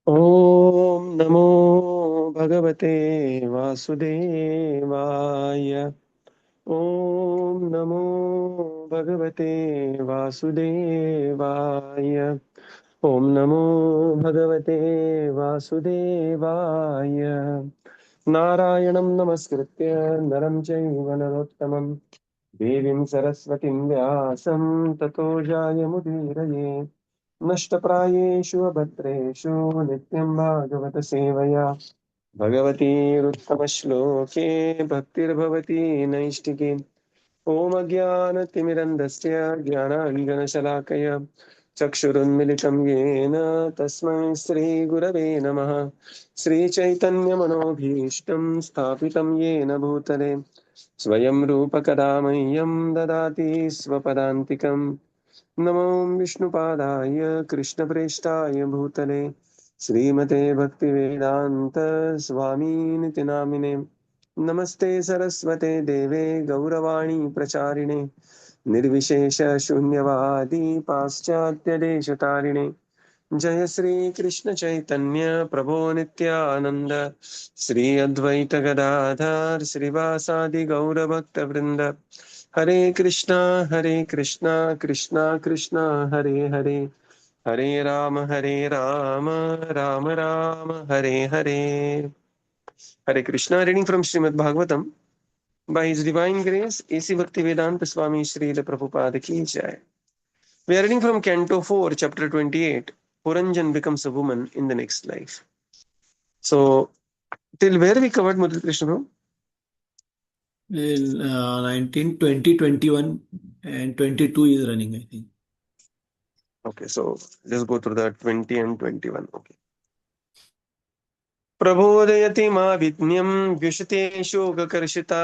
ॐ नमो भगवते वासुदेवाय। ॐ नमो भगवते वासुदेवाय। ॐ नमो भगवते वासुदेवाय। नारायणं नमस्कृत्य नरं चैव नरोत्तमं देवीं सरस्वतीं व्यासं ततो जायमुदीरये। नष्टप्रायेषु अभद्रेषु नित्यं भागवत सेवया भगवतीरुत्तमश्लोके भक्तिर्भवती नैष्टिकी। ॐ अज्ञानतिमिरन्धस्य ज्ञानाञ्जनशलाकय चक्षुरुन्मिलितं येन तस्मै श्रीगुरवे नमः। श्रीचैतन्यमनोभीष्टं स्थापितं येन भूतले स्वयं रूपकदा मह्यं ददाति स्वपदान्तिकम्। नमो विष्णुपादाय कृष्णप्रेष्ठाय भूतले श्रीमते भक्तिवेदान्त स्वामीनिति नामिने। नमस्ते सरस्वते देवे गौरवाणी प्रचारिणे निर्विशेष शून्यवादी पाश्चात्यदेशतारिणे। जय श्री कृष्ण चैतन्य प्रभो नित्यानंद श्री अद्वैत गदाधर श्रीवासादि गौर भक्त वृंद। हरे कृष्णा कृष्णा कृष्णा हरे हरे, हरे Ram Ram Ram Hare Hare. Hare Krishna, reading from Srimad Bhagavatam. By His Divine Grace, A.C. Bhaktivedanta Swami Srila Prabhupada Ki Jai. We are reading from Canto 4, Chapter 28. Puranjan becomes a woman in the next life. So, till where we covered Murali Krishna? In 19, 20, 21 and 22 is running, I think. Okay, so just go through the 20 and 21. Okay. प्रबोधयति मा विज्ञं व्युषते शोककर्षिता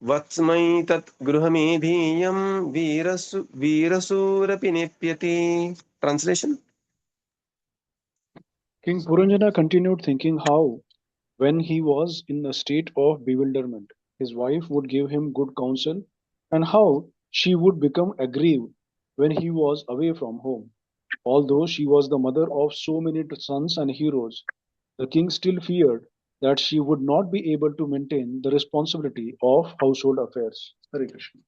वत्स्मै तत् गृहमेधीयं वीरसूरपि नेप्यति. Translation. King Puranjana continued thinking how, when he was in a state of bewilderment, his wife would give him good counsel, and how she would become aggrieved when he was away from home. Although she was the mother of so many sons and heroes, the king still feared that she would not be able to maintain the responsibility of household affairs. Hare Krishna.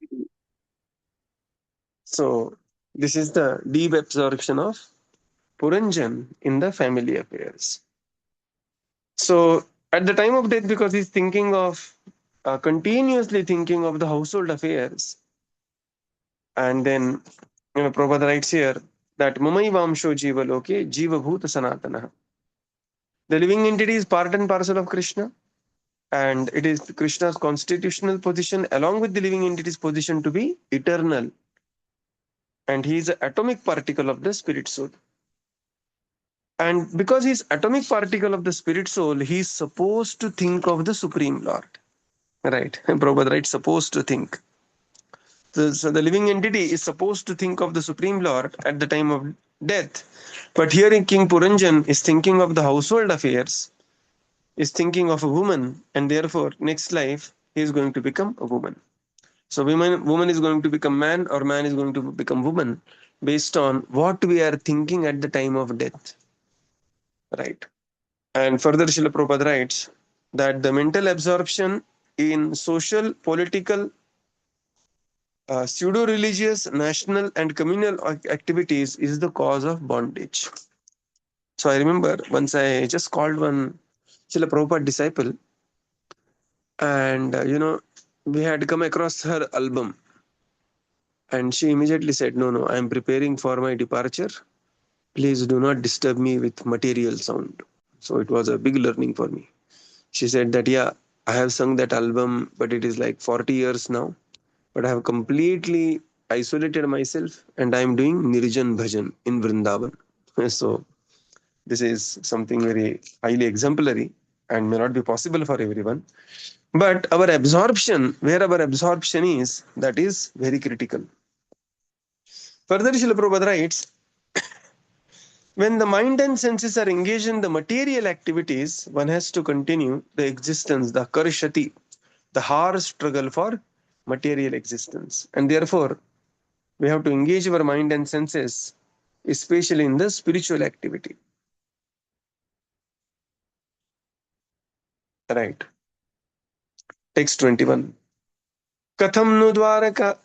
So, this is the deep absorption of Puranjan in the family affairs. So, at the time of death, because he's thinking of continuously thinking of the household affairs, and then Prabhupada writes here that Mamai Vamsho Jiva Loke Jiva Bhuta Sanatana. The living entity is part and parcel of Krishna, and it is Krishna's constitutional position along with the living entity's position to be eternal, and he is an atomic particle of the spirit soul. And because he's atomic particle of the spirit soul, he's supposed to think of the Supreme Lord. Right. And Prabhupada writes, supposed to think. So the living entity is supposed to think of the Supreme Lord at the time of death. But here in King Puranjan is thinking of the household affairs, is thinking of a woman, and therefore next life he is going to become a woman. So woman is going to become man, or man is going to become woman based on what we are thinking at the time of death. Right. And further, Srila Prabhupada writes that the mental absorption in social, political, pseudo-religious, national, and communal activities is the cause of bondage. So I remember once I just called one Srila Prabhupada disciple, and we had come across her album, and she immediately said, "No, I am preparing for my departure. Please do not disturb me with material sound." So it was a big learning for me. She said that, yeah, I have sung that album, but it is like 40 years now. But I have completely isolated myself and I am doing Nirjan Bhajan in Vrindavan. So this is something very highly exemplary and may not be possible for everyone. But our absorption, where our absorption is, that is very critical. Further, Srila Prabhupada writes, when the mind and senses are engaged in the material activities, one has to continue the existence, the karshati, the hard struggle for material existence. And therefore, we have to engage our mind and senses, especially in the spiritual activity. Right. Text 21. Katham nu dwaraka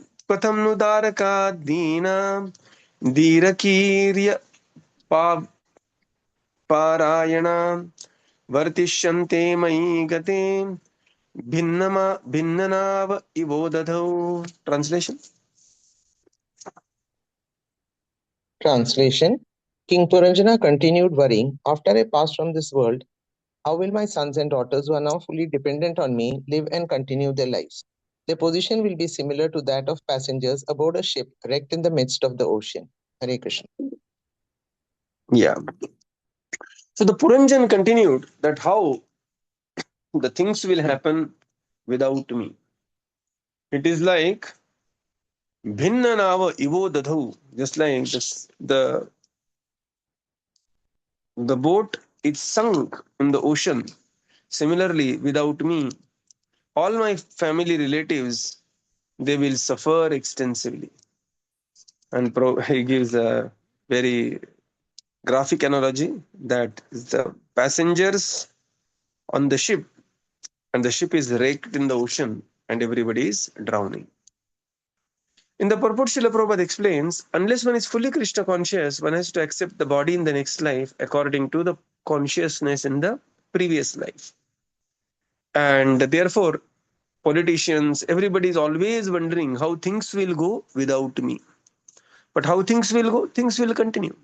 dina dīrakīrya pa parayana vartishyante mayi gate भिन्ननाव इवोदधौ. Translation. Translation. King Puranjana continued worrying, after I pass from this world, how will my sons and daughters who are now fully dependent on me live and continue their lives? Their position will be similar to that of passengers aboard a ship wrecked in the midst of the ocean. Hare Krishna. Yeah. So the Puranjan continued that how the things will happen without me. It is like Bhinnanava Ivo Dadhu, just like this, the boat is sunk in the ocean. Similarly, without me, all my family relatives, they will suffer extensively. And he gives a very graphic analogy that the passengers on the ship, and the ship is wrecked in the ocean, and everybody is drowning. In the purport, Srila Prabhupada explains, unless one is fully Krishna conscious, one has to accept the body in the next life according to the consciousness in the previous life. And therefore, politicians, everybody is always wondering how things will go without me. But how things will go? Things will continue.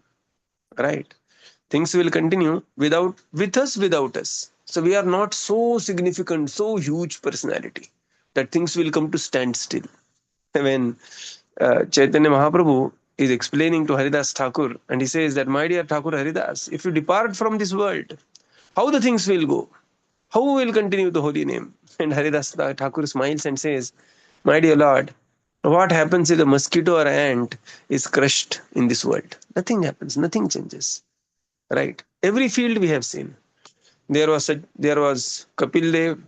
Right? Things will continue with us, without us. So we are not so significant, so huge personality that things will come to stand still. When Chaitanya Mahaprabhu is explaining to Haridas Thakur, and he says that, my dear Thakur Haridas, if you depart from this world, how the things will go? How will continue the holy name? And Haridas Thakur smiles and says, my dear Lord, what happens if a mosquito or ant is crushed in this world? Nothing happens, nothing changes. Right? Every field we have seen. There was Kapil Dev,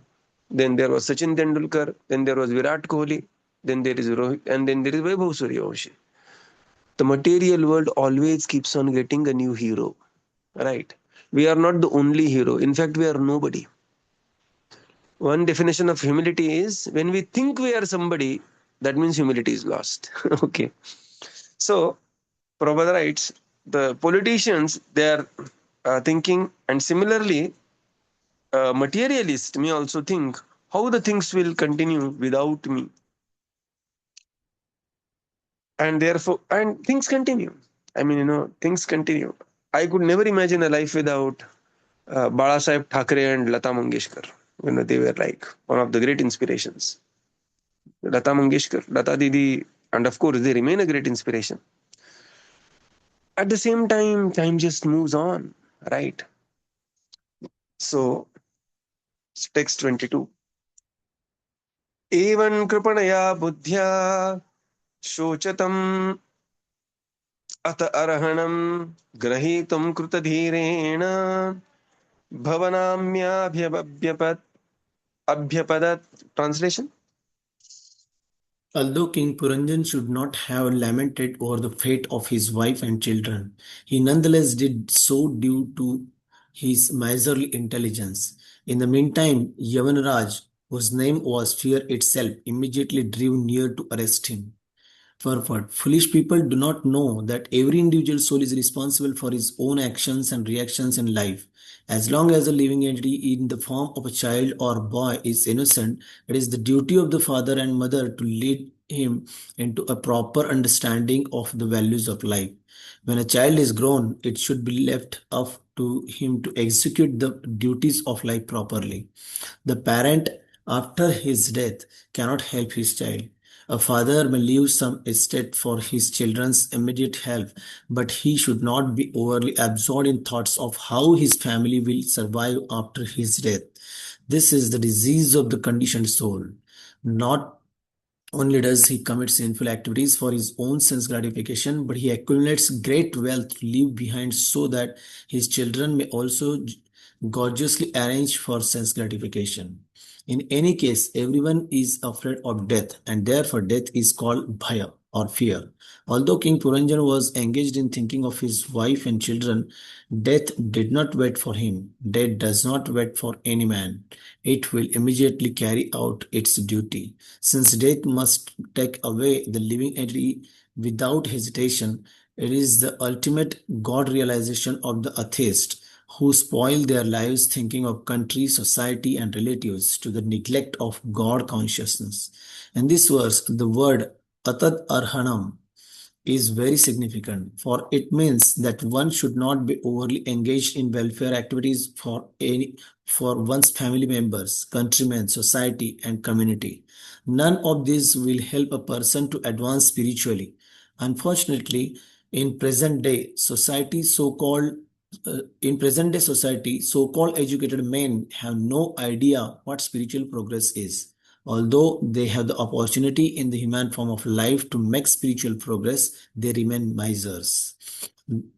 then there was Sachin Tendulkar, then there was Virat Kohli, then there is Rohit, and then there is Vaibhav Suryavanshi. The material world always keeps on getting a new hero. Right? We are not the only hero. In fact, we are nobody. One definition of humility is when we think we are somebody, that means humility is lost. Okay. So, Prabhupada writes, the politicians, they are thinking, and similarly, materialist may also think how the things will continue without me. And therefore, and things continue. I mean, things continue. I could never imagine a life without Bala Saheb Thackeray and Lata Mangeshkar. They were like one of the great inspirations. Lata Mangeshkar, Lata Didi, and of course, they remain a great inspiration. At the same time just moves on, right? So, text 22. Evan kripanaya buddhya shochatam at arhanam grahitum krutadhirena bhavanamya abhyapadat. Translation. Although King Puranjan should not have lamented over the fate of his wife and children, he nonetheless did so due to his miserly intelligence. In the meantime, Yavanraj, whose name was Fear itself, immediately drew near to arrest him. Forward. Foolish people do not know that every individual soul is responsible for his own actions and reactions in life. As long as a living entity in the form of a child or boy is innocent, it is the duty of the father and mother to lead him into a proper understanding of the values of life. When a child is grown, it should be left up to him to execute the duties of life properly. The parent, after his death, cannot help his child. A father may leave some estate for his children's immediate help, but he should not be overly absorbed in thoughts of how his family will survive after his death. This is the disease of the conditioned soul. Not only does he commit sinful activities for his own sense gratification, but he accumulates great wealth to leave behind so that his children may also gorgeously arrange for sense gratification. In any case, everyone is afraid of death, and therefore death is called bhaya. or fear. Although King Puranjan was engaged in thinking of his wife and children, death did not wait for him. Death does not wait for any man. It will immediately carry out its duty. Since death must take away the living entity without hesitation, it is the ultimate God realization of the atheist who spoil their lives thinking of country, society, and relatives to the neglect of God consciousness. In this verse, the word Atad Arhanam is very significant, for it means that one should not be overly engaged in welfare activities for one's family members, countrymen, society, and community. None of these will help a person to advance spiritually. Unfortunately, in present day society, so-called educated men have no idea what spiritual progress is. Although they have the opportunity in the human form of life to make spiritual progress, they remain misers.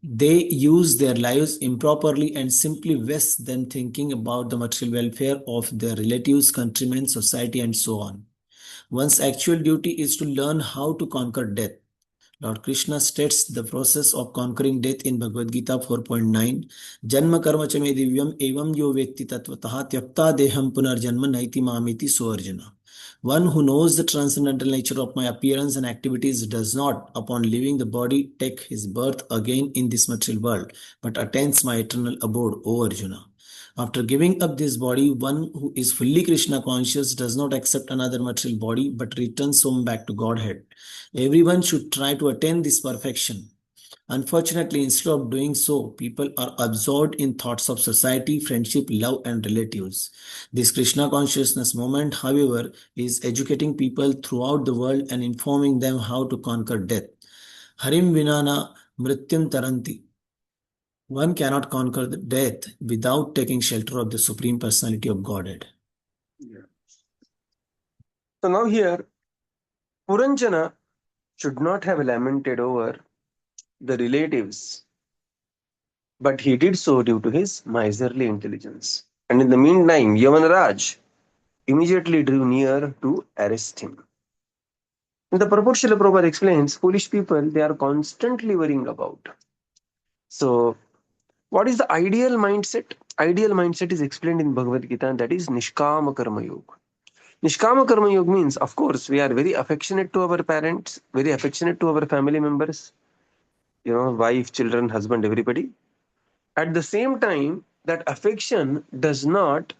They use their lives improperly and simply waste them thinking about the material welfare of their relatives, countrymen, society, and so on. One's actual duty is to learn how to conquer death. Lord Krishna states the process of conquering death in Bhagavad Gita 4.9. Janma karma cha me divyam evam yo vekti tattvataha tyakta deham punarjanma naiti mamiti soarjuna. One who knows the transcendental nature of my appearance and activities does not, upon leaving the body, take his birth again in this material world, but attains my eternal abode, O Arjuna. After giving up this body, one who is fully Krishna conscious does not accept another material body but returns home back to Godhead. Everyone should try to attain this perfection. Unfortunately, instead of doing so, people are absorbed in thoughts of society, friendship, love, and relatives. This Krishna consciousness movement, however, is educating people throughout the world and informing them how to conquer death. Harim vinana mrityum taranti. One cannot conquer the death without taking shelter of the Supreme Personality of Godhead. Yeah. So now here, Puranjana should not have lamented over the relatives, but he did so due to his miserly intelligence. And in the meantime, Yavanraj immediately drew near to arrest him. And the purport Srila Prabhupada explains, foolish people, they are constantly worrying about. So, what is the ideal mindset? Ideal mindset is explained in Bhagavad Gita, and that is Nishkama Karma Yoga. Nishkama Karma Yoga means, of course, we are very affectionate to our parents, very affectionate to our family members, wife, children, husband, everybody. At the same time, that affection does not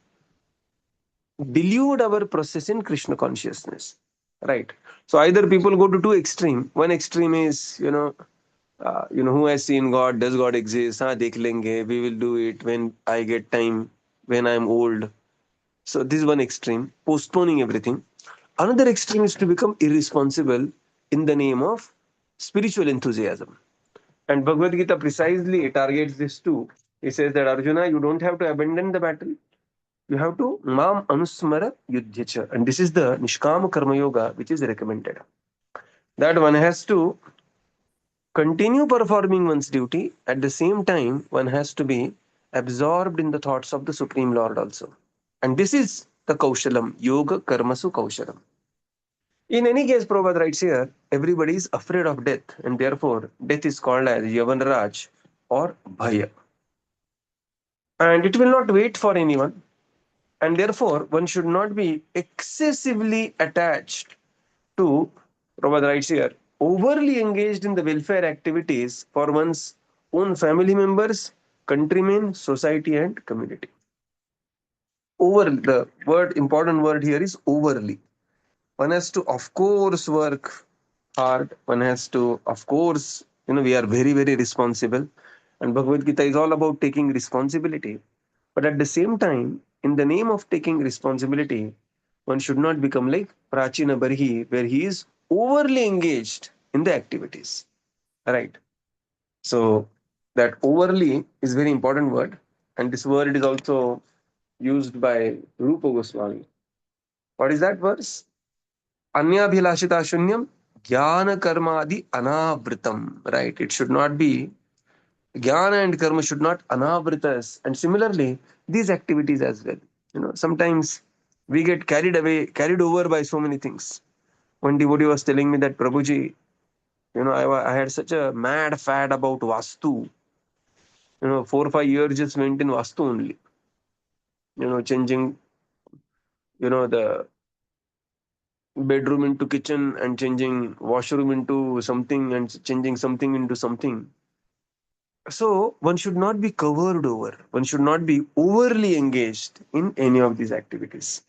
delude our process in Krishna consciousness, right? So either people go to two extreme. One extreme is, who has seen God? Does God exist? Dekh lenge. We will do it when I get time, when I'm old. So this is one extreme, postponing everything. Another extreme is to become irresponsible in the name of spiritual enthusiasm. And Bhagavad Gita precisely targets this too. He says that Arjuna, you don't have to abandon the battle. You have to mam anusmara yudhyacha. And this is the Nishkama Karma Yoga which is recommended. That one has to continue performing one's duty. At the same time, one has to be absorbed in the thoughts of the Supreme Lord also. And this is the Kaushalam, Yoga Karmasu Kaushalam. In any case, Prabhupada writes here, everybody is afraid of death, and therefore death is called as Yavanraj or Bhaya. And it will not wait for anyone, and therefore one should not be excessively attached to, Prabhupada writes here, overly engaged in the welfare activities for one's own family members, countrymen, society, and community. Over, the word, important word here is overly. One has to, of course, work hard. One has to, of course, we are very, very responsible. And Bhagavad Gita is all about taking responsibility. But at the same time, in the name of taking responsibility, one should not become like Prachina Barhi, where he is overly engaged in the activities. Right. So that overly is very important word. And this word is also used by Rupa Goswami. What is that verse? Anyabhilashita shunyam jnana karmadi anavritam. Right. It should not be, jnana and karma should not anavrita us. And similarly, these activities as well. Sometimes we get carried over by so many things. One devotee was telling me that, Prabhuji, I had such a mad fad about Vastu. 4 or 5 years just went in Vastu only. Changing, the bedroom into kitchen and changing washroom into something and changing something into something. So one should not be covered over. One should not be overly engaged in any of these activities.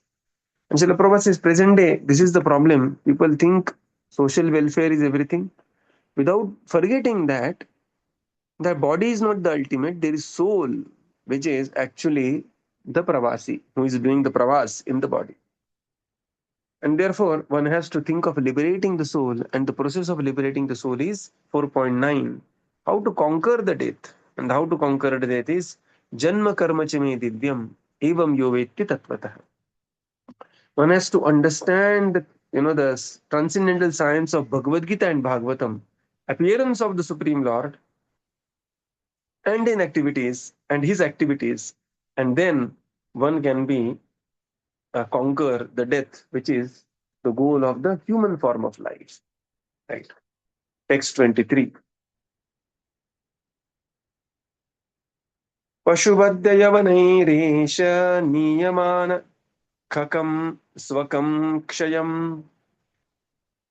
And Srila Prabhupada says, present day, this is the problem. People think social welfare is everything without forgetting that the body is not the ultimate. There is soul, which is actually the pravasi, who is doing the pravas in the body. And therefore, one has to think of liberating the soul, and the process of liberating the soul is 4.9. How to conquer the death. And how to conquer the death is Janma karma chame divyam evam yovetti tatvatah. One has to understand the transcendental science of Bhagavad Gita and Bhagavatam, appearance of the Supreme Lord, and in activities and his activities, and then one can be conquer the death, which is the goal of the human form of life. Right. Text 23. पशुवद्ययवनैरेष नीयमान खकं स्वकं क्षयम्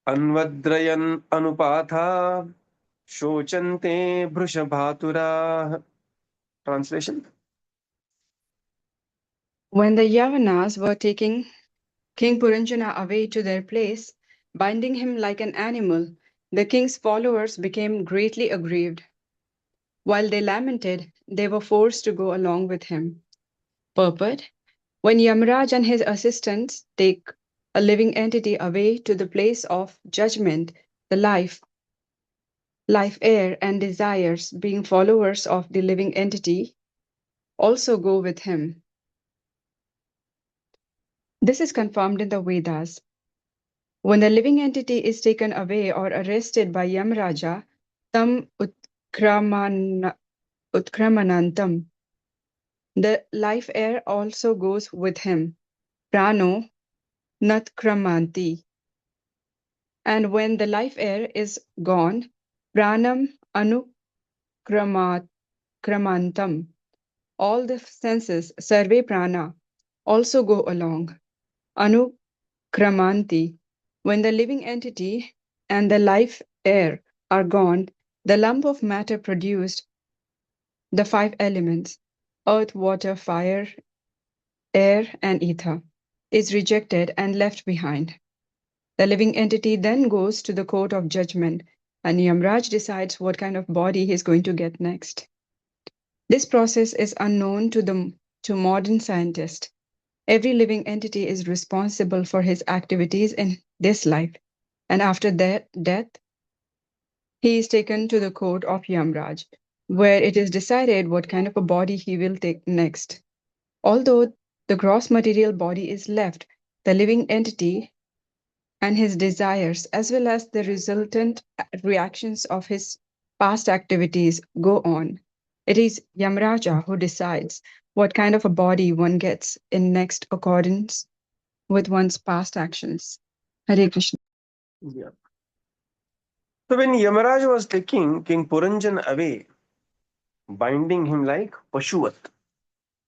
अन्वद्रयन् अनुपाथा शोचन्ते भृशभातुराः. Translation. When the Yavanas were taking King Puranjana away to their place, binding him like an animal, the king's followers became greatly aggrieved. While they lamented, they were forced to go along with him. Purport: when Yamraj and his assistants take a living entity away to the place of judgment, the life, air, and desires, being followers of the living entity, also go with him. This is confirmed in the Vedas. When the living entity is taken away or arrested by Yamraja, tam utkramanantam, the life air also goes with him. Prano natkramanti. And when the life air is gone, pranam anukramantam. All the senses, sarve prana, also go along. Anukramanti. When the living entity and the life air are gone, the lump of matter produced, the 5 elements, earth, water, fire, air, and ether, is rejected and left behind. The living entity then goes to the court of judgment, and Yamraj decides what kind of body he is going to get next. This process is unknown to modern scientists. Every living entity is responsible for his activities in this life, and after death, he is taken to the court of Yamraj, where it is decided what kind of a body he will take next. Although the gross material body is left, the living entity and his desires, as well as the resultant reactions of his past activities, go on. It is Yamraja who decides what kind of a body one gets in next accordance with one's past actions. Hare Krishna. Yeah. So when Yamaraj was taking King Puranjan away, binding him like Pashuvat,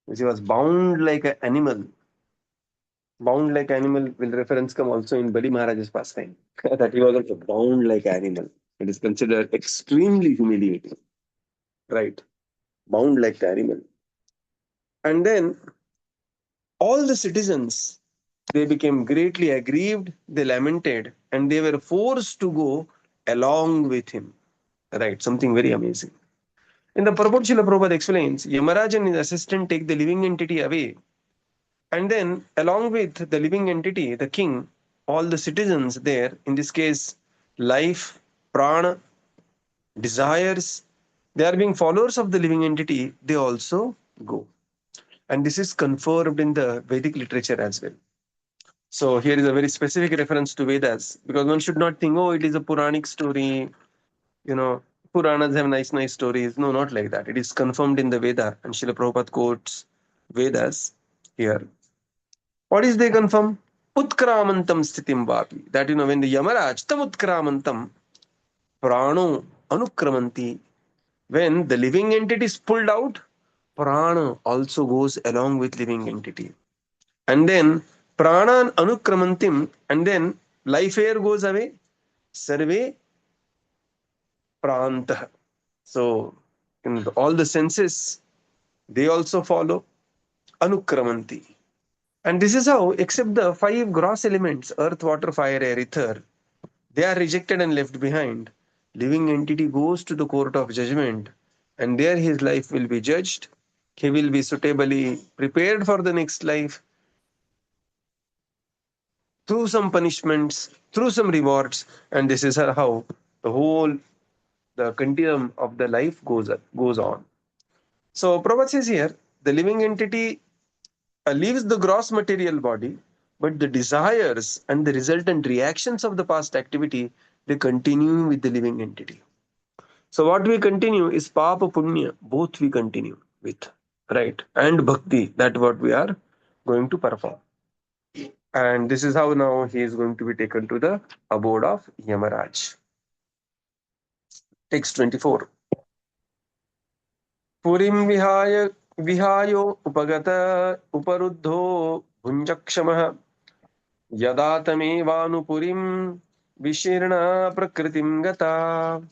which he was bound like an animal. Bound like animal will reference come also in Bali Maharaj's pastime. That he was also bound like animal. It is considered extremely humiliating. Right. Bound like the animal. And then all the citizens, they became greatly aggrieved, they lamented, and they were forced to go along with him. Right, something very amazing. In the purport, Srila Prabhupada explains, Yamaraj and his assistant take the living entity away, and then along with the living entity, the king, all the citizens there, in this case, life, prana, desires, they are being followers of the living entity, they also go. And this is confirmed in the Vedic literature as well. So here is a very specific reference to Vedas, because one should not think, oh, it is a Puranic story, Puranas have nice stories. No, not like that. It is confirmed in the Veda, and Srila Prabhupada quotes Vedas here. What is they confirm? Utkramantam sthitim vapi. That, when the Yamaraj, tam utkramantam, prano anukramanti. When the living entity is pulled out, prana also goes along with living entity. And then prana anukramantim, and then life air goes away. Sarve prantah. So in all the senses, they also follow anukramanti. And this is how, except the five gross elements, earth, water, fire, air, ether, they are rejected and left behind. Living entity goes to the court of judgment, and there his life will be judged. He will be suitably prepared for the next life through some punishments, through some rewards, and this is how the whole the continuum of the life goes on. So Prabhupada says here, the living entity leaves the gross material body, but the desires and the resultant reactions of the past activity, they continue with the living entity. So what we continue is Papa Punya, both we continue with, right? And Bhakti, that what we are going to perform. And this is how now he is going to be taken to the abode of Yamaraj. Text 24. Purim vihayo upagata uparuddho bhunjakshamaha yadatamevanu vishirna prakritim gata.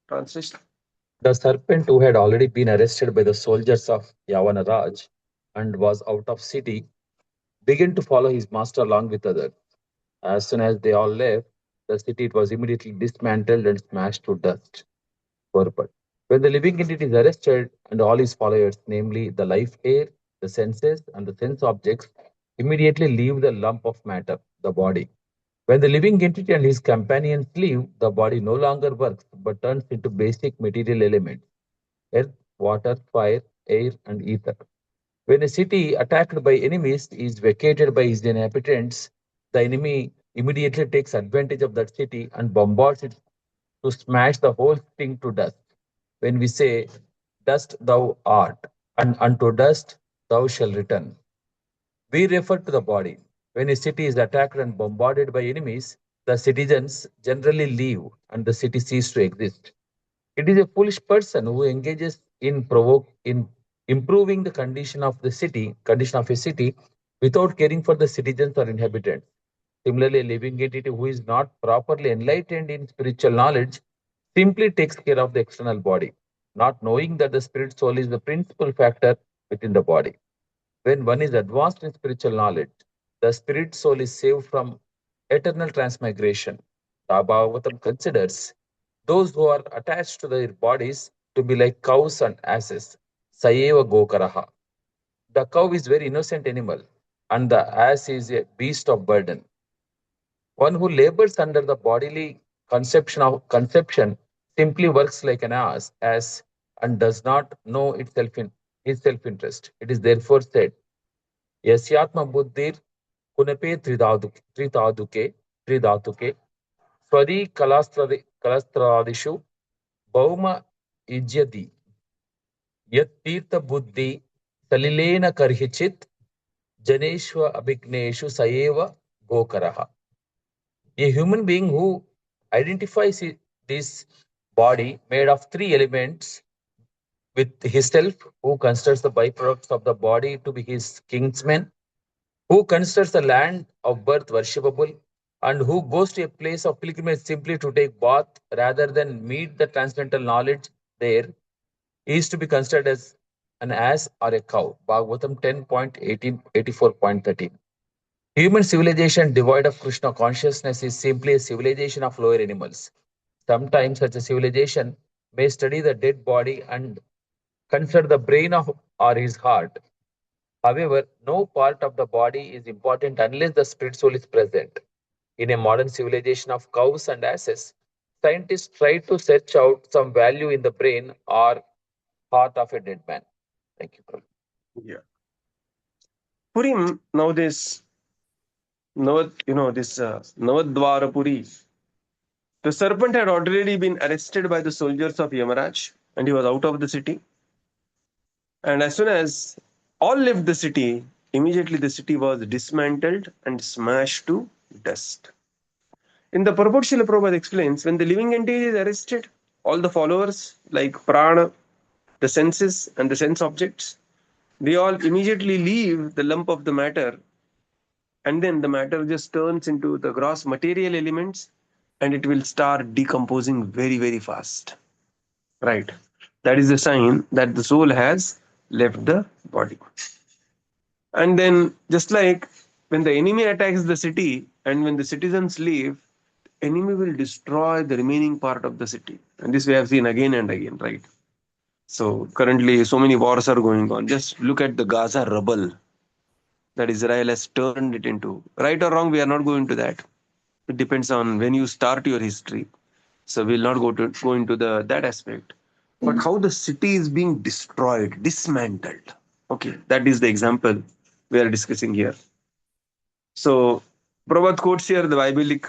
Translation. The serpent who had already been arrested by the soldiers of Yavanaraj and was out of city began to follow his master along with others. As soon as they all left, the city was immediately dismantled and smashed to dust. Purport. When the living entity is arrested and all his followers, namely the life air, the senses, and the sense objects, immediately leave the lump of matter, the body. When the living entity and his companions leave, the body no longer works but turns into basic material elements: earth, water, fire, air, and ether. When a city attacked by enemies is vacated by its inhabitants, the enemy immediately takes advantage of that city and bombards it to smash the whole thing to dust. When we say, "Dust thou art, and unto dust thou shalt return," we refer to the body. When a city is attacked and bombarded by enemies, the citizens generally leave and the city ceases to exist. It is a foolish person who engages in improving the condition of a city without caring for the citizens or inhabitants. Similarly, a living entity who is not properly enlightened in spiritual knowledge simply takes care of the external body, not knowing that the spirit soul is the principal factor within the body. When one is advanced in spiritual knowledge, the spirit soul is saved from eternal transmigration. The Bhagavatam considers those who are attached to their bodies to be like cows and asses. Sayeva Gokaraha. The cow is very innocent animal, and the ass is a beast of burden. One who labors under the bodily conception simply works like an ass and does not know itself in his self-interest. It is therefore said, Yasyatma buddhir kunape tridatuke swadi kalastradishu bauma ijyati yat tirtha buddhi salilena karhichit janeshwa abhigneshu sayeva gokaraha. A human being who identifies this body made of three elements with his self, who considers the byproducts of the body to be his kinsmen, who considers the land of birth worshipable, and who goes to a place of pilgrimage simply to take bath rather than meet the transcendental knowledge there, is to be considered as an ass or a cow. Bhagavatam 10.18, Human civilization devoid of Krishna consciousness is simply a civilization of lower animals. Sometimes such a civilization may study the dead body and consider the brain or his heart. However, no part of the body is important unless the spirit soul is present. In a modern civilization of cows and asses, scientists try to search out some value in the brain or heart of a dead man. Thank you. Yeah. Purim, now this Navadvarapuri, the serpent had already been arrested by the soldiers of Yamaraj and he was out of the city. And as soon as all left the city, immediately the city was dismantled and smashed to dust. In the purport, Srila Prabhupada explains, when the living entity is arrested, all the followers like prana, the senses and the sense objects, they all immediately leave the lump of the matter, and then the matter just turns into the gross material elements, and it will start decomposing very, very fast. Right. That is a sign that the soul has left the body. And then, just like when the enemy attacks the city and when the citizens leave, enemy will destroy the remaining part of the city. And this we have seen again and again, right? So currently, so many wars are going on. Just look at the Gaza rubble that Israel has turned it into. Right or wrong, we are not going to that. It depends on when you start your history. So we'll not go into that aspect. But how the city is being destroyed, dismantled. Okay, that is the example we are discussing here. So Prabhupada quotes here the Biblic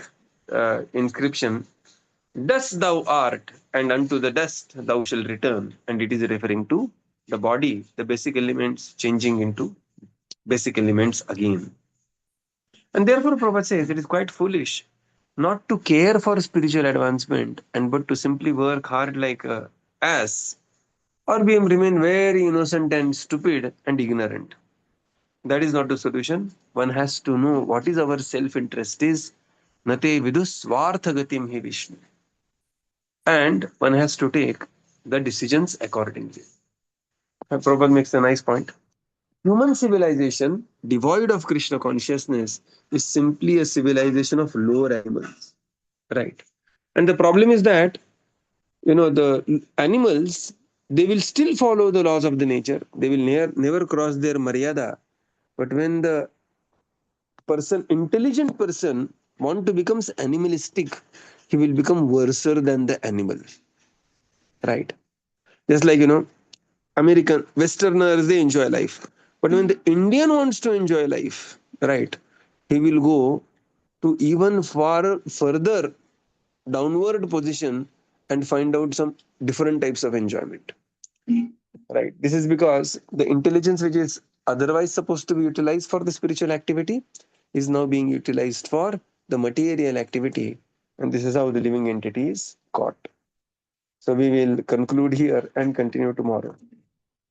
inscription, "Dust thou art, and unto the dust thou shalt return." And it is referring to the body, the basic elements changing into basic elements again. And therefore, Prabhupada says it is quite foolish not to care for spiritual advancement and but to simply work hard like a ass, or remain very innocent and stupid and ignorant. That is not the solution. One has to know what is our self-interest is. Nate vidus gatim hi Vishnu. And one has to take the decisions accordingly. Prabhupada makes a nice point. Human civilization, devoid of Krishna consciousness, is simply a civilization of lower animals. Right. And the problem is that, the animals, they will still follow the laws of the nature. They will never cross their maryada. But when the intelligent person, want to becomes animalistic, he will become worser than the animal. Right. Just like, American Westerners, they enjoy life. But when the Indian wants to enjoy life, right, he will go to even far further downward position and find out some different types of enjoyment. Right. This is because the intelligence which is otherwise supposed to be utilized for the spiritual activity is now being utilized for the material activity. And this is how the living entity is caught. So we will conclude here and continue tomorrow.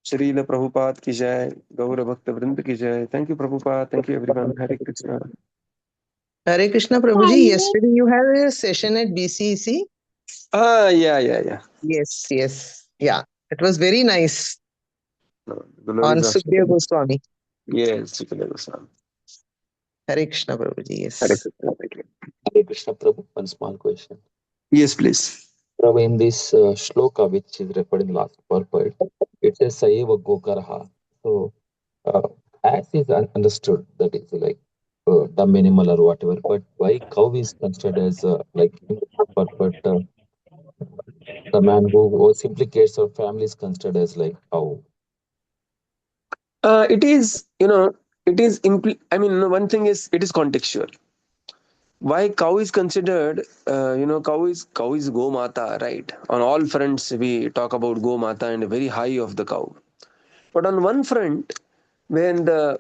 Srila Prabhupada ki jai, Gaura Bhakta Vrinda ki jai. Thank you, Prabhupada. Thank you, everyone. Hare Krishna. Hare Krishna Prabhuji, yesterday you had a session at BCEC? Yeah. Yes. Yeah, it was very nice No, on Sukdev Goswami. Yes, Sukdev Goswami. Hare Krishna Prabhuji, yes. Hare Krishna. Thank you. Hare Krishna Prabhu, one small question. Yes, please. Prabhu, in this shloka, which is referred in last purport, it says Sayeva Gokaraha. So, as is understood, that is like dumb animal or whatever, but why cow is considered as like purport? The man who simply cares for family is considered as like cow. It is, one thing is, it is contextual. Why cow is considered, cow is Go Mata, right? On all fronts, we talk about Go Mata and very high of the cow. But on one front, when the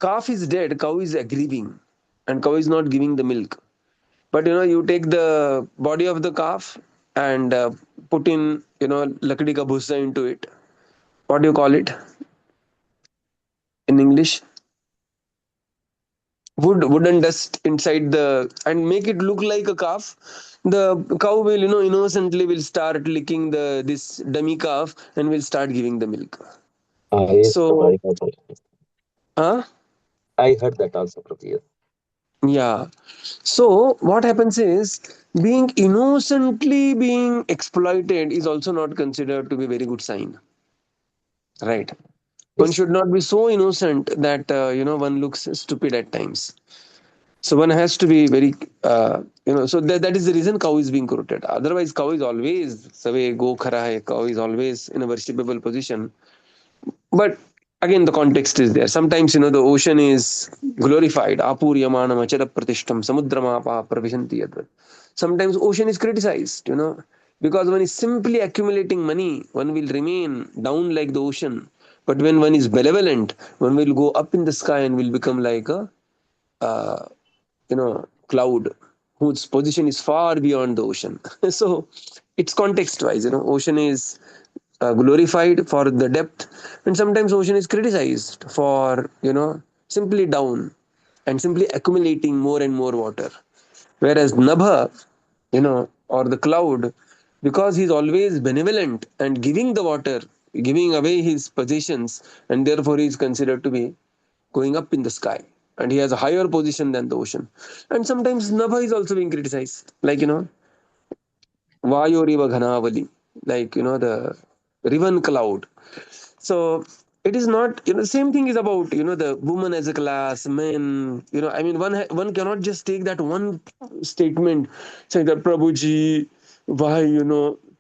calf is dead, cow is grieving, and cow is not giving the milk. But you take the body of the calf and put in, lakdi ka bhussa into it. What do you call it in English? Wooden dust inside and make it look like a calf. The cow will, innocently will start licking this dummy calf and will start giving the milk. Yes, So, I heard that. I heard that also, Prabhu. Yes. Yeah. So what happens is, being innocently being exploited is also not considered to be a very good sign. Right. One should not be so innocent that one looks stupid at times. So one has to be very so that is the reason cow is being quoted. Otherwise, cow is always Save Go Khara Hai. Cow is always in a worshipable position. But again, the context is there. Sometimes, the ocean is glorified. Apur yamanam achara pratishtam samudramapa pravishanti yadvat. Sometimes ocean is criticized, because one is simply accumulating money, one will remain down like the ocean. But when one is benevolent, one will go up in the sky and will become like a, cloud whose position is far beyond the ocean. So it's context wise, ocean is glorified for the depth, and sometimes ocean is criticized for simply down and simply accumulating more and more water. Whereas Nabha, or the cloud, because he's always benevolent and giving the water, giving away his possessions, and therefore he is considered to be going up in the sky. And he has a higher position than the ocean. And sometimes Nabha is also being criticized, like, Vayoriva Ghanavali, like, the riven cloud. So it is not, same thing is about, the woman as a class, men, I mean, one cannot just take that one statement saying that Prabhuji, why,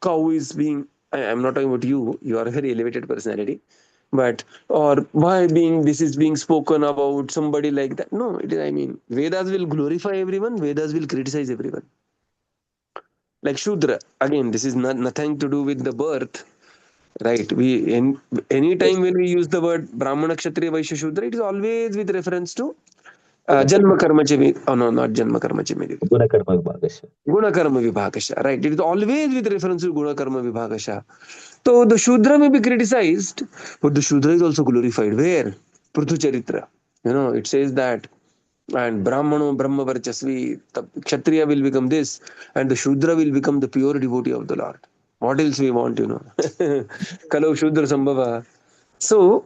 cow is being, I'm not talking about you, you are a very elevated personality, but, or why being, this is being spoken about somebody like that. No, it is, I mean, Vedas will glorify everyone, Vedas will criticize everyone. Like Shudra, again, this is nothing to do with the birth. Right. Any time when we use the word Brahmana, Kshatriya, Vaishya, Shudra, it is always with reference to Janma Karma Chimi. Oh no, not Janma Karma Chimi. Gunakarma Vibhagasha. Guna Karma Vibhagasha. Right. It is always with reference to Guna Karma Vibhagasha. So the Shudra may be criticized, but the Shudra is also glorified. Where? Prithu Charitra. It says that, and Brahmano Brahma Varchasvi, the Kshatriya will become this, and the Shudra will become the pure devotee of the Lord. What else we want, Kalau Shudra Sambhava. So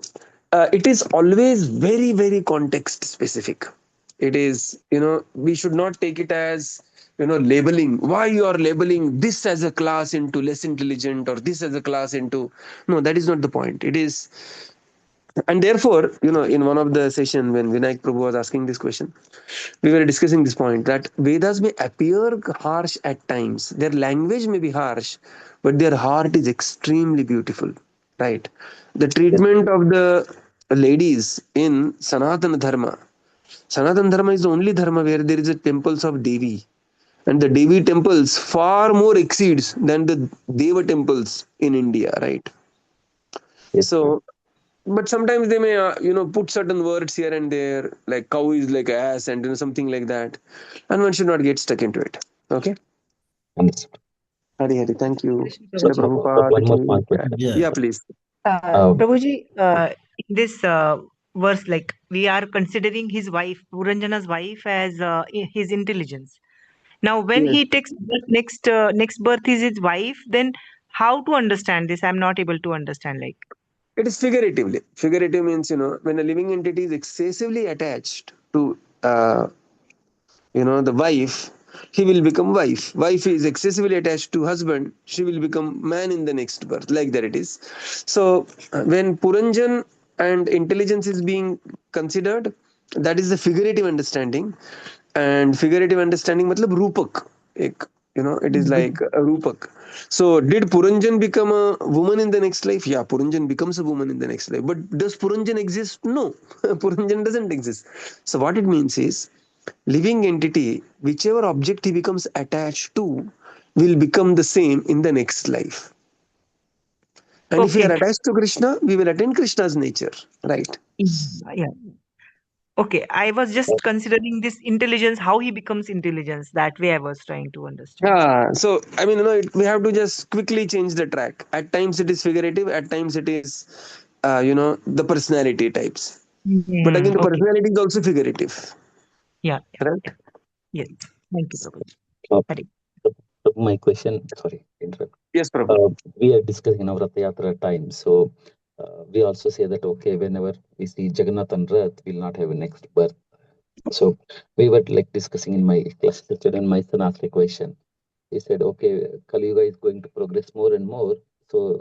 it is always very, very context specific. It is, we should not take it as, labeling. Why you are labeling this as a class into less intelligent or this as a class into. No, that is not the point. It is, and therefore, in one of the session when Vinayak Prabhu was asking this question, we were discussing this point that Vedas may appear harsh at times. Their language may be harsh, but their heart is extremely beautiful, right? The treatment of the ladies in Sanatana Dharma. Sanatana Dharma is the only dharma where there is a temples of Devi. And the Devi temples far more exceeds than the Deva temples in India, right? Yes. So, but sometimes they may, put certain words here and there, like cow is like ass and something like that. And one should not get stuck into it. Okay? Understood. Hari Hari, thank you. So, Srila Prabhupada one more ki small jai. question. Yeah. Yeah, please. Um, Prabhuji, in this verse, like we are considering his wife, Puranjana's wife, as his intelligence. Now, when Yes. he takes birth, next birth is his wife, then how to understand this? I'm not able to understand. Like, It is figuratively. Figurative means, when a living entity is excessively attached to, the wife, he will become wife. Wife is excessively attached to husband, she will become man in the next birth. Like that it is. So when Puranjan and intelligence is being considered, that is the figurative understanding. And figurative understanding matlab rupak. It is like a rupak. So did Puranjan become a woman in the next life? Yeah, Puranjan becomes a woman in the next life. But does Puranjan exist? No, Puranjan doesn't exist. So what it means is, living entity, whichever object he becomes attached to, will become the same in the next life. And if we okay, are attached to Krishna, we will attain Krishna's nature, right? yeah, okay. I was just considering this intelligence, how he becomes intelligence. That way, I was trying to understand. So I mean, we have to just quickly change the track. At times it is figurative, at times it is, the personality types. But again, the Okay, personality is also figurative, yeah, right? yes. Thank you, Prabhuji. uh, Hari. my question, sorry, interrupt. Yes, Prabhu. We are discussing our Rath Yatra time. So we also say that, okay, whenever we see Jagannath and Rath, we'll not have a next birth. So we were like discussing in my class lecture, and my son asked a question. He said, okay, Kali Yuga is going to progress more and more. So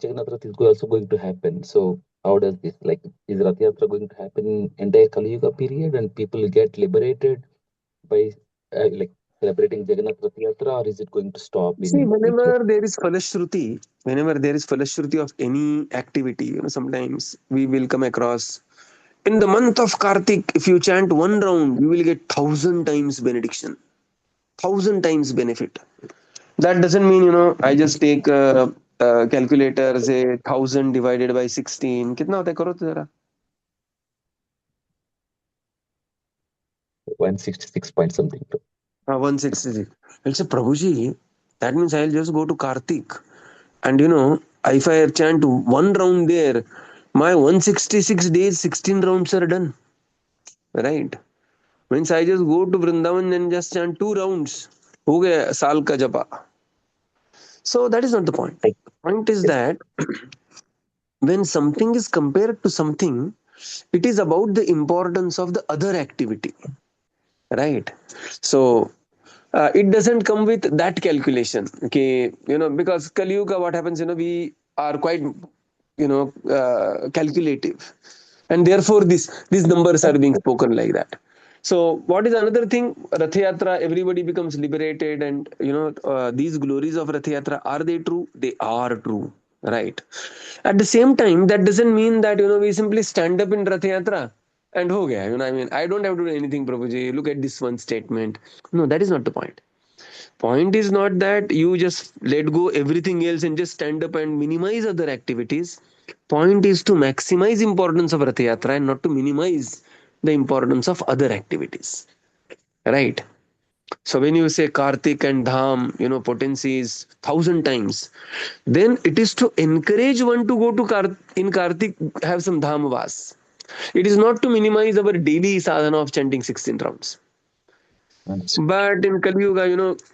Jagannath Rath is also going to happen. So how does this, like, is Rath Yatra going to happen in entire Kali Yuga period and people get liberated by like celebrating Jagannath Rath Yatra, or is it going to stop See, in whenever there is Falashruti of any activity, sometimes we will come across in the month of Kartik, if you chant one round, you will get 1,000 times benediction, 1,000 times benefit. That doesn't mean, I just take a calculator, say 1,000 divided by 16. कितना होता है करो तो जरा. 166 point something. 166. I'll say, Prabhuji, that means I'll just go to Kartik. And if I chant one round there, my 166 days, 16 rounds are done. Right? Means I just go to Vrindavan and just chant 2 rounds. Ho gaya saal ka japa. So that is not the point. The point is that when something is compared to something, it is about the importance of the other activity. Right? So it doesn't come with that calculation. Okay, because Kali Yuga, what happens, we are quite, calculative. And therefore these numbers are being spoken like that. So what is another thing? Rath Yatra, everybody becomes liberated, and these glories of Rath Yatra, are they true? They are true, right? At the same time, that doesn't mean that we simply stand up in Rath Yatra and ho gaya. I don't have to do anything, Prabhuji. Look at this one statement. No, that is not the point. Point is not that you just let go everything else and just stand up and minimize other activities. Point is to maximize importance of Rath Yatra and not to minimize the importance of other activities. Right? So when you say Kartik and Dham, potency is 1,000 times, then it is to encourage one to go to in Kartik, have some Dham vas. It is not to minimize our daily sadhana of chanting 16 rounds. But in Kali Yuga,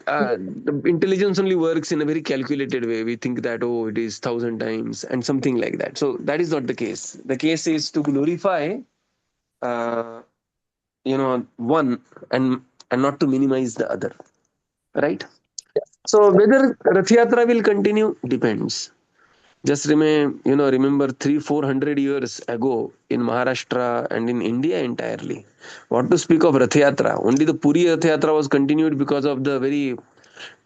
the intelligence only works in a very calculated way. We think that, it is 1,000 times and something like that. So that is not the case. The case is to glorify, one and not to minimize the other. Right? So whether Rath Yatra will continue depends. Just remember 300-400 years ago in Maharashtra and in India entirely. What to speak of Rath Yatra? Only the Puri Rath Yatra was continued because of the very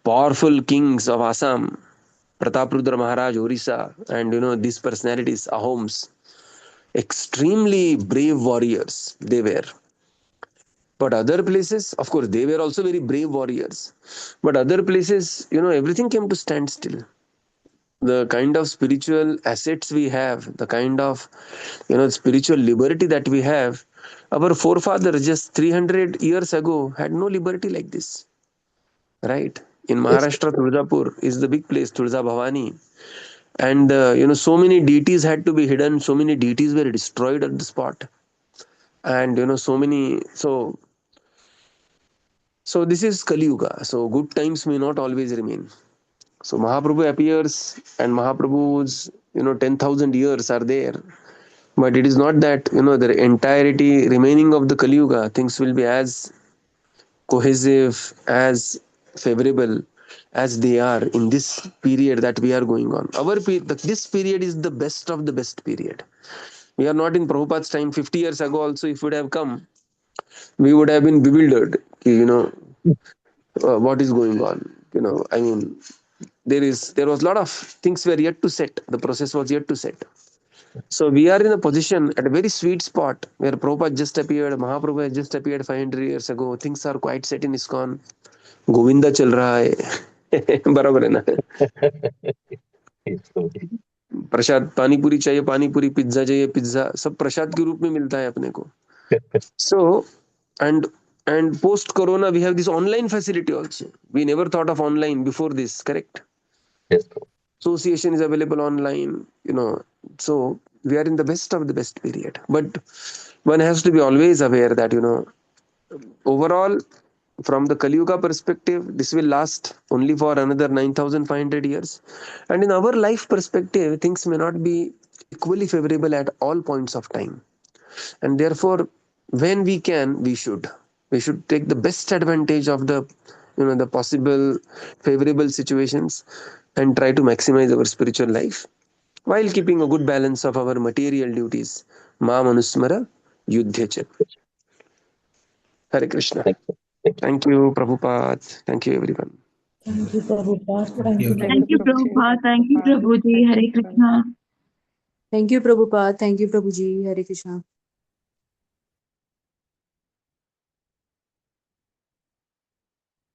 powerful kings of Assam, Prataprudra Maharaj, Orissa, and these personalities, Ahoms. Extremely brave warriors they were. But other places, of course, they were also very brave warriors. But other places, everything came to stand still. The kind of spiritual assets we have, the kind of spiritual liberty that we have, our forefathers just 300 years ago had no liberty like this. Right? In Maharashtra, Tuljapur is the big place, Tulja Bhavani. And so many deities had to be hidden, so many deities were destroyed at the spot. And so this is Kali Yuga. So good times may not always remain. So Mahaprabhu appears, and Mahaprabhu's 10,000 years are there, but it is not that the entirety remaining of the Kali Yuga things will be as cohesive, as favorable as they are in this period that we are going on. This period is the best of the best period. We are not in Prabhupada's time. 50 years ago also, if it would have come, we would have been bewildered. What is going on? There was a lot of things were yet to set. The process was yet to set. So we are in a position at a very sweet spot where Prabhupada just appeared, Mahaprabhu has just appeared 500 years ago. Things are quite set in ISKCON. Govinda chal raha hai. बराबर है ना? प्रसाद पानी पूरी चाहिए पानी पूरी, pizza चाहिए pizza, सब प्रसाद के रूप में मिलता है अपने को. So and post corona we have this online facility also. We never thought of online before this, correct? Yes. Association is available online, so we are in the best of the best period. But one has to be always aware that overall, from the Kali Yuga perspective, this will last only for another 9,500 years. And in our life perspective, things may not be equally favorable at all points of time. And therefore, when we can, we should take the best advantage of the the possible favorable situations and try to maximize our spiritual life while keeping a good balance of our material duties. Ma manusmara yudhya. Hare Krishna. Thank you, Prabhupada. Thank you, everyone. Thank you, Prabhupada. Thank you. Thank you, Prabhupada. Thank you, Prabhuji. Hare Krishna. Thank you, Prabhupada. Thank you, Prabhuji. Hare Krishna.